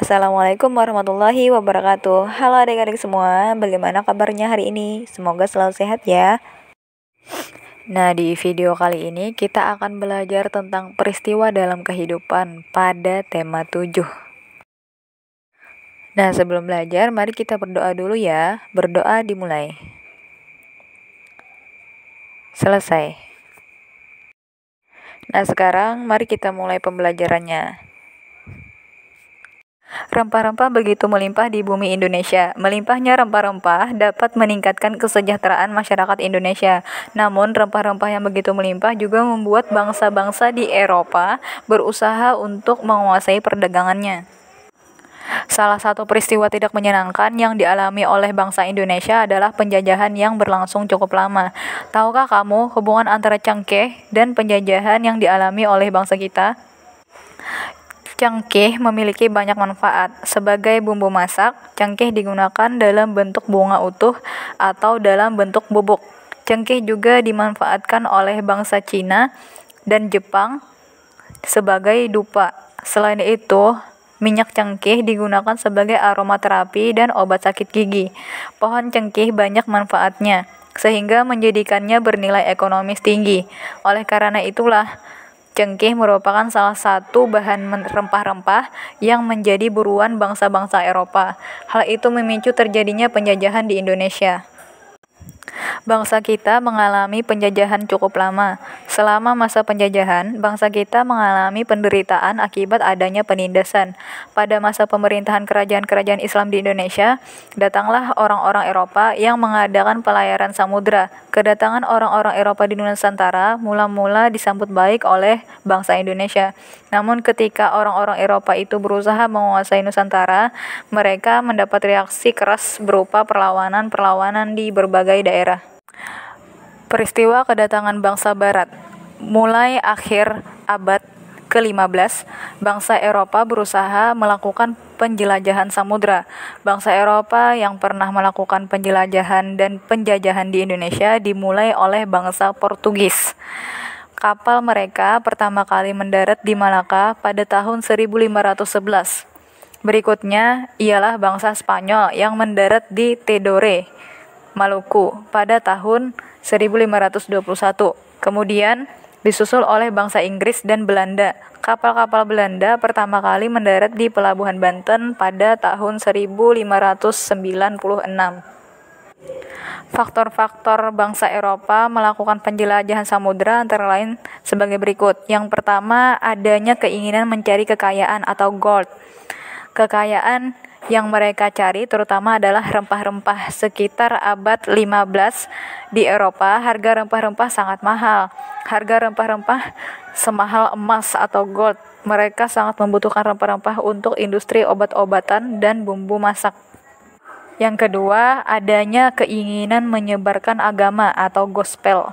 Assalamualaikum warahmatullahi wabarakatuh. Halo adik-adik semua, bagaimana kabarnya hari ini? Semoga selalu sehat ya. Nah, di video kali ini kita akan belajar tentang peristiwa dalam kehidupan pada tema 7. Nah, sebelum belajar, mari kita berdoa dulu ya. Berdoa dimulai. Selesai. Nah, sekarang mari kita mulai pembelajarannya. Rempah-rempah begitu melimpah di bumi Indonesia. Melimpahnya rempah-rempah dapat meningkatkan kesejahteraan masyarakat Indonesia. Namun, rempah-rempah yang begitu melimpah juga membuat bangsa-bangsa di Eropa berusaha untuk menguasai perdagangannya. Salah satu peristiwa tidak menyenangkan yang dialami oleh bangsa Indonesia adalah penjajahan yang berlangsung cukup lama. Tahukah kamu hubungan antara cengkeh dan penjajahan yang dialami oleh bangsa kita? Cengkeh memiliki banyak manfaat. Sebagai bumbu masak, cengkeh digunakan dalam bentuk bunga utuh atau dalam bentuk bubuk. Cengkeh juga dimanfaatkan oleh bangsa Cina dan Jepang sebagai dupa. Selain itu, minyak cengkeh digunakan sebagai aromaterapi dan obat sakit gigi. Pohon cengkeh banyak manfaatnya, sehingga menjadikannya bernilai ekonomis tinggi. Oleh karena itulah, cengkeh merupakan salah satu bahan rempah-rempah yang menjadi buruan bangsa-bangsa Eropa. Hal itu memicu terjadinya penjajahan di Indonesia. Bangsa kita mengalami penjajahan cukup lama. Selama masa penjajahan, bangsa kita mengalami penderitaan akibat adanya penindasan. Pada masa pemerintahan kerajaan-kerajaan Islam di Indonesia, datanglah orang-orang Eropa yang mengadakan pelayaran samudra. Kedatangan orang-orang Eropa di Nusantara mula-mula disambut baik oleh bangsa Indonesia. Namun ketika orang-orang Eropa itu berusaha menguasai Nusantara, mereka mendapat reaksi keras berupa perlawanan-perlawanan di berbagai daerah. Peristiwa kedatangan bangsa Barat. Mulai akhir abad ke-15, bangsa Eropa berusaha melakukan penjelajahan samudra. Bangsa Eropa yang pernah melakukan penjelajahan dan penjajahan di Indonesia dimulai oleh bangsa Portugis. Kapal mereka pertama kali mendarat di Malaka pada tahun 1511. Berikutnya ialah bangsa Spanyol yang mendarat di Tidore, Maluku pada tahun 1521. Kemudian disusul oleh bangsa Inggris dan Belanda. Kapal-kapal Belanda pertama kali mendarat di Pelabuhan Banten pada tahun 1596. Faktor-faktor bangsa Eropa melakukan penjelajahan samudra antara lain sebagai berikut. Yang pertama, adanya keinginan mencari kekayaan atau gold. Kekayaan yang mereka cari terutama adalah rempah-rempah. Sekitar abad 15 di Eropa, harga rempah-rempah sangat mahal. Harga rempah-rempah semahal emas atau gold. Mereka sangat membutuhkan rempah-rempah untuk industri obat-obatan dan bumbu masak. Yang kedua, adanya keinginan menyebarkan agama atau gospel.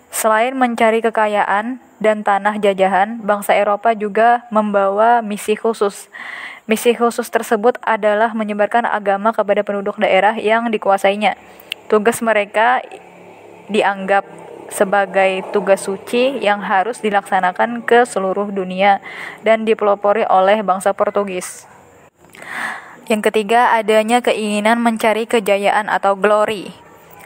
Selain mencari kekayaan dan tanah jajahan, bangsa Eropa juga membawa misi khusus. Misi khusus tersebut adalah menyebarkan agama kepada penduduk daerah yang dikuasainya. Tugas mereka dianggap sebagai tugas suci yang harus dilaksanakan ke seluruh dunia dan dipelopori oleh bangsa Portugis. Yang ketiga, adanya keinginan mencari kejayaan atau glory.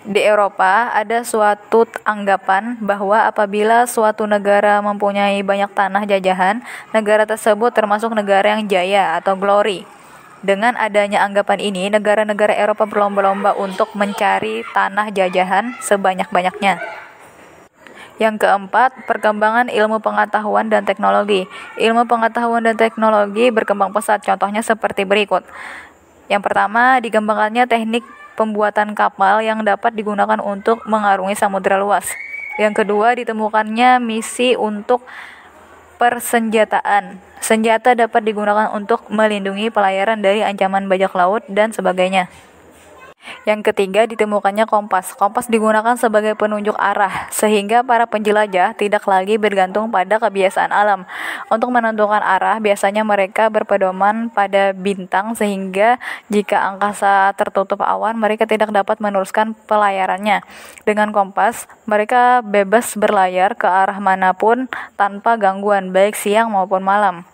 Di Eropa ada suatu anggapan bahwa apabila suatu negara mempunyai banyak tanah jajahan, negara tersebut termasuk negara yang jaya atau glory. Dengan adanya anggapan ini, negara-negara Eropa berlomba-lomba untuk mencari tanah jajahan sebanyak-banyaknya. Yang keempat, perkembangan ilmu pengetahuan dan teknologi. Ilmu pengetahuan dan teknologi berkembang pesat, contohnya seperti berikut. Yang pertama, dikembangkannya teknik pembuatan kapal yang dapat digunakan untuk mengarungi samudera luas. Yang kedua, ditemukannya misi untuk persenjataan. Senjata dapat digunakan untuk melindungi pelayaran dari ancaman bajak laut dan sebagainya. Yang ketiga, ditemukannya kompas. Kompas digunakan sebagai penunjuk arah, sehingga para penjelajah tidak lagi bergantung pada kebiasaan alam. Untuk menentukan arah, biasanya mereka berpedoman pada bintang, sehingga jika angkasa tertutup awan, mereka tidak dapat meneruskan pelayarannya. Dengan kompas, mereka bebas berlayar ke arah manapun tanpa gangguan, baik siang maupun malam.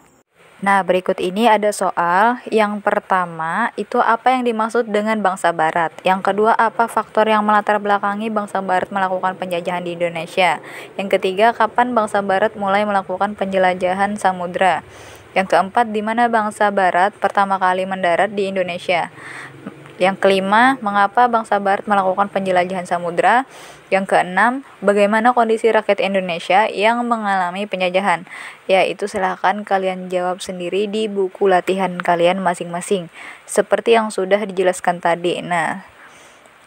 Nah, berikut ini ada soal. Yang pertama, itu apa yang dimaksud dengan bangsa barat? Yang kedua, apa faktor yang melatar belakangi bangsa barat melakukan penjajahan di Indonesia? Yang ketiga, kapan bangsa barat mulai melakukan penjelajahan samudra? Yang keempat, di mana bangsa barat pertama kali mendarat di Indonesia? Yang kelima, mengapa bangsa barat melakukan penjelajahan samudra? Yang keenam, bagaimana kondisi rakyat Indonesia yang mengalami penjajahan? Ya, itu silahkan kalian jawab sendiri di buku latihan kalian masing-masing, seperti yang sudah dijelaskan tadi. Nah,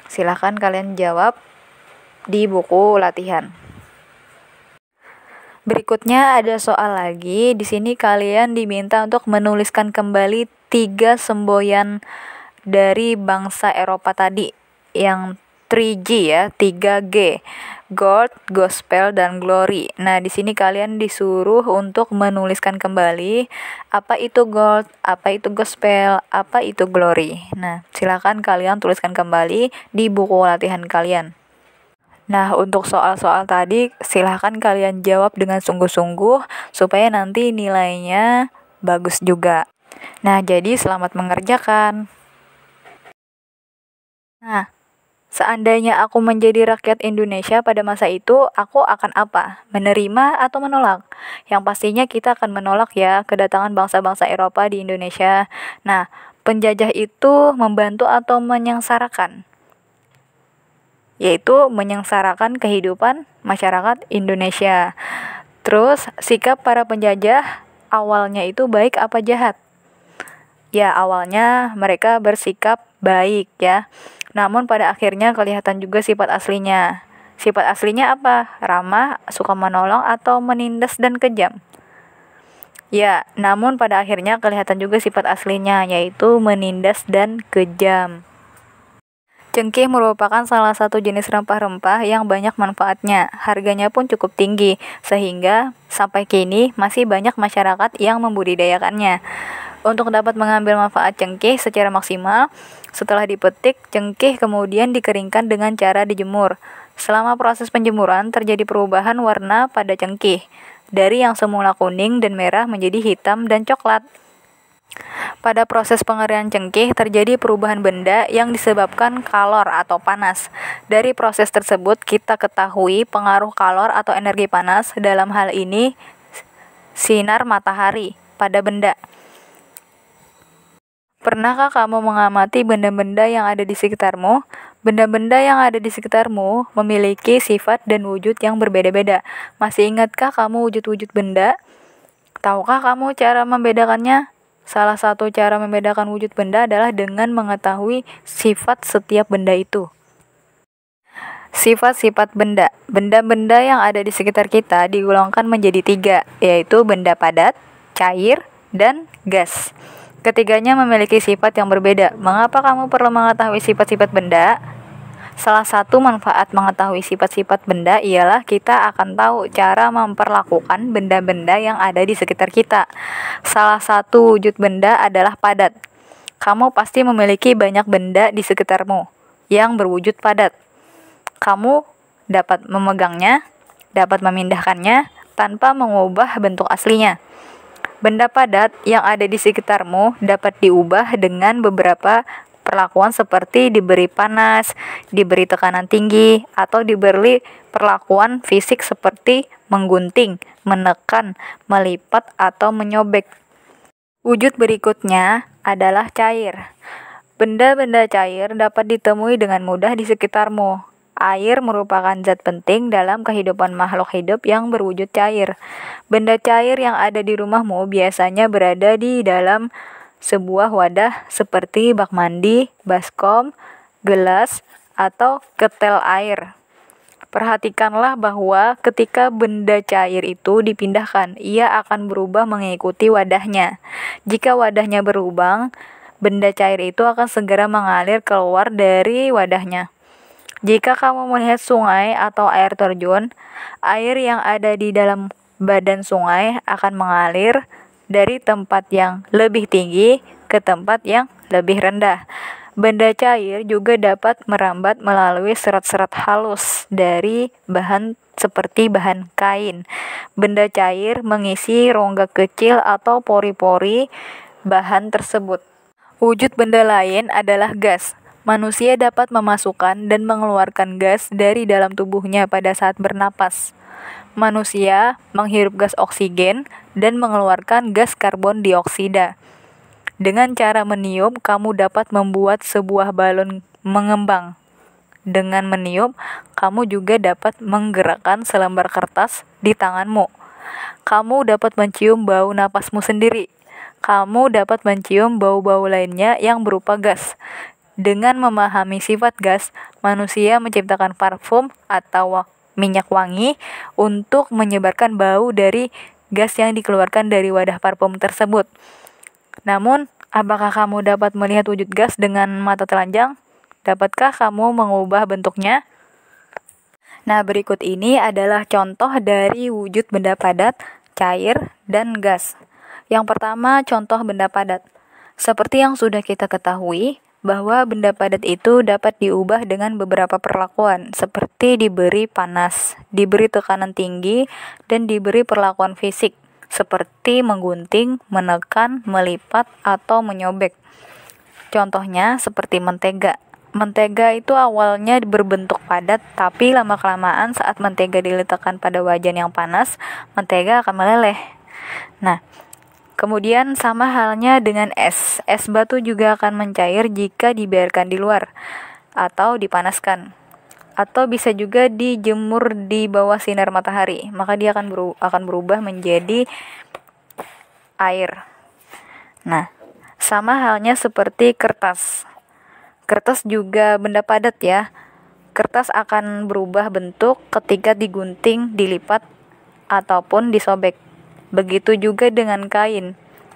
silahkan kalian jawab di buku latihan. Berikutnya ada soal lagi. Di sini kalian diminta untuk menuliskan kembali 3 semboyan dari bangsa Eropa tadi, yang 3G ya, 3G. Gold, Gospel, dan Glory. Nah, di sini kalian disuruh untuk menuliskan kembali apa itu Gold, apa itu Gospel, apa itu Glory. Nah, silakan kalian tuliskan kembali di buku latihan kalian. Nah, untuk soal-soal tadi silahkan kalian jawab dengan sungguh-sungguh supaya nanti nilainya bagus juga. Nah, jadi selamat mengerjakan. Nah, seandainya aku menjadi rakyat Indonesia pada masa itu, aku akan apa? Menerima atau menolak? Yang pastinya kita akan menolak ya kedatangan bangsa-bangsa Eropa di Indonesia. Nah, penjajah itu membantu atau menyengsarakan? Yaitu menyengsarakan kehidupan masyarakat Indonesia. Terus, sikap para penjajah awalnya itu baik apa jahat? Ya, awalnya mereka bersikap baik ya. Namun pada akhirnya kelihatan juga sifat aslinya. Sifat aslinya apa? Ramah, suka menolong, atau menindas dan kejam? Ya, namun pada akhirnya kelihatan juga sifat aslinya, yaitu menindas dan kejam. Cengkeh merupakan salah satu jenis rempah-rempah yang banyak manfaatnya. Harganya pun cukup tinggi, sehingga sampai kini masih banyak masyarakat yang membudidayakannya. Untuk dapat mengambil manfaat cengkeh secara maksimal, setelah dipetik, cengkeh kemudian dikeringkan dengan cara dijemur. Selama proses penjemuran, terjadi perubahan warna pada cengkeh, dari yang semula kuning dan merah menjadi hitam dan coklat. Pada proses pengeringan cengkeh terjadi perubahan benda yang disebabkan kalor atau panas. Dari proses tersebut kita ketahui pengaruh kalor atau energi panas, dalam hal ini sinar matahari, pada benda. Pernahkah kamu mengamati benda-benda yang ada di sekitarmu? Benda-benda yang ada di sekitarmu memiliki sifat dan wujud yang berbeda-beda. Masih ingatkah kamu wujud-wujud benda? Tahukah kamu cara membedakannya? Salah satu cara membedakan wujud benda adalah dengan mengetahui sifat setiap benda itu. Sifat-sifat benda. Benda-benda yang ada di sekitar kita digolongkan menjadi 3, yaitu benda padat, cair, dan gas. Ketiganya memiliki sifat yang berbeda. Mengapa kamu perlu mengetahui sifat-sifat benda? Salah satu manfaat mengetahui sifat-sifat benda ialah kita akan tahu cara memperlakukan benda-benda yang ada di sekitar kita. Salah satu wujud benda adalah padat. Kamu pasti memiliki banyak benda di sekitarmu yang berwujud padat. Kamu dapat memegangnya, dapat memindahkannya tanpa mengubah bentuk aslinya. Benda padat yang ada di sekitarmu dapat diubah dengan beberapa perlakuan seperti diberi panas, diberi tekanan tinggi, atau diberi perlakuan fisik seperti menggunting, menekan, melipat, atau menyobek. Wujud berikutnya adalah cair. Benda-benda cair dapat ditemui dengan mudah di sekitarmu. Air merupakan zat penting dalam kehidupan makhluk hidup yang berwujud cair. Benda cair yang ada di rumahmu biasanya berada di dalam sebuah wadah seperti bak mandi, baskom, gelas, atau ketel air. Perhatikanlah bahwa ketika benda cair itu dipindahkan, ia akan berubah mengikuti wadahnya. Jika wadahnya berlubang, benda cair itu akan segera mengalir keluar dari wadahnya. Jika kamu melihat sungai atau air terjun, air yang ada di dalam badan sungai akan mengalir dari tempat yang lebih tinggi ke tempat yang lebih rendah. Benda cair juga dapat merambat melalui serat-serat halus dari bahan seperti bahan kain. Benda cair mengisi rongga kecil atau pori-pori bahan tersebut. Wujud benda lain adalah gas. Manusia dapat memasukkan dan mengeluarkan gas dari dalam tubuhnya pada saat bernapas. Manusia menghirup gas oksigen dan mengeluarkan gas karbon dioksida. Dengan cara meniup, kamu dapat membuat sebuah balon mengembang. Dengan meniup, kamu juga dapat menggerakkan selembar kertas di tanganmu. Kamu dapat mencium bau napasmu sendiri. Kamu dapat mencium bau-bau lainnya yang berupa gas. Dengan memahami sifat gas, manusia menciptakan parfum atau minyak wangi untuk menyebarkan bau dari gas yang dikeluarkan dari wadah parfum tersebut. Namun, apakah kamu dapat melihat wujud gas dengan mata telanjang? Dapatkah kamu mengubah bentuknya? Nah, berikut ini adalah contoh dari wujud benda padat, cair, dan gas. Yang pertama, contoh benda padat. Seperti yang sudah kita ketahui, bahwa benda padat itu dapat diubah dengan beberapa perlakuan, seperti diberi panas, diberi tekanan tinggi, dan diberi perlakuan fisik, seperti menggunting, menekan, melipat, atau menyobek. Contohnya seperti mentega. Mentega itu awalnya berbentuk padat, tapi lama-kelamaan saat mentega diletakkan pada wajan yang panas, mentega akan meleleh. Nah, kemudian sama halnya dengan es. Es batu juga akan mencair jika dibiarkan di luar atau dipanaskan. Atau bisa juga dijemur di bawah sinar matahari, maka dia akan berubah menjadi air. Nah, sama halnya seperti kertas. Kertas juga benda padat ya. Kertas akan berubah bentuk ketika digunting, dilipat, ataupun disobek. Begitu juga dengan kain.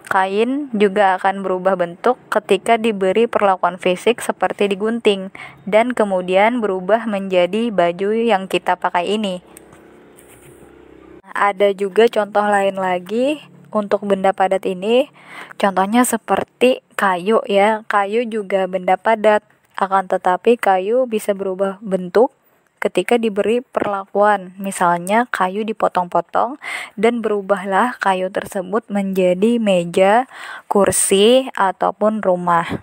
Kain juga akan berubah bentuk ketika diberi perlakuan fisik seperti digunting, dan kemudian berubah menjadi baju yang kita pakai ini. Ada juga contoh lain lagi untuk benda padat ini. Contohnya seperti kayu ya. Kayu juga benda padat, akan tetapi kayu bisa berubah bentuk ketika diberi perlakuan. Misalnya kayu dipotong-potong dan berubahlah kayu tersebut menjadi meja, kursi, ataupun rumah.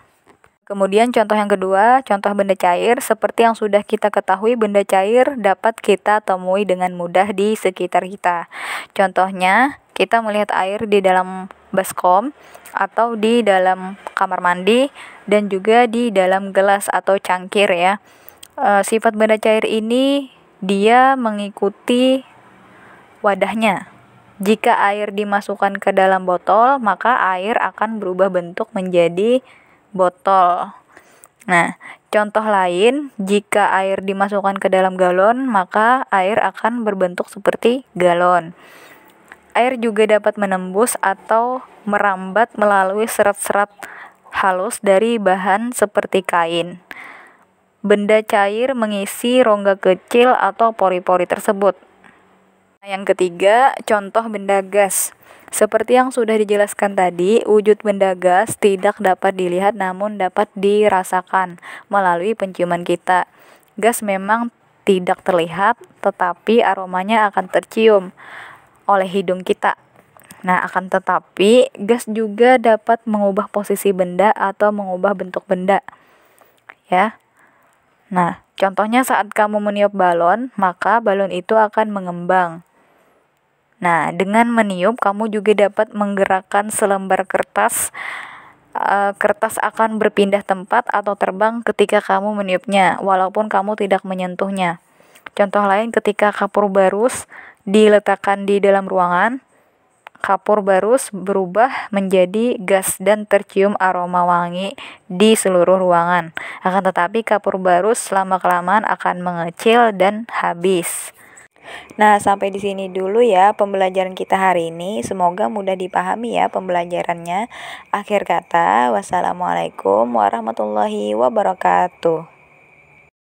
Kemudian contoh yang kedua, contoh benda cair. Seperti yang sudah kita ketahui, benda cair dapat kita temui dengan mudah di sekitar kita. Contohnya, kita melihat air di dalam baskom atau di dalam kamar mandi dan juga di dalam gelas atau cangkir ya. Sifat benda cair ini dia mengikuti wadahnya. Jika air dimasukkan ke dalam botol, maka air akan berubah bentuk menjadi botol. Nah, contoh lain, jika air dimasukkan ke dalam galon, maka air akan berbentuk seperti galon. Air juga dapat menembus atau merambat melalui serat-serat halus dari bahan seperti kain. Benda cair mengisi rongga kecil atau pori-pori tersebut. Yang ketiga, contoh benda gas. Seperti yang sudah dijelaskan tadi, wujud benda gas tidak dapat dilihat namun dapat dirasakan melalui penciuman kita. Gas memang tidak terlihat, tetapi aromanya akan tercium oleh hidung kita. Nah, akan tetapi gas juga dapat mengubah posisi benda atau mengubah bentuk benda. Ya. Nah, contohnya saat kamu meniup balon, maka balon itu akan mengembang. Nah, dengan meniup, kamu juga dapat menggerakkan selembar kertas. Kertas akan berpindah tempat atau terbang ketika kamu meniupnya, walaupun kamu tidak menyentuhnya. Contoh lain, ketika kapur barus diletakkan di dalam ruangan, kapur barus berubah menjadi gas dan tercium aroma wangi di seluruh ruangan. Akan tetapi kapur barus lama-kelamaan akan mengecil dan habis. Nah, sampai di sini dulu ya pembelajaran kita hari ini. Semoga mudah dipahami ya pembelajarannya. Akhir kata, wassalamualaikum warahmatullahi wabarakatuh.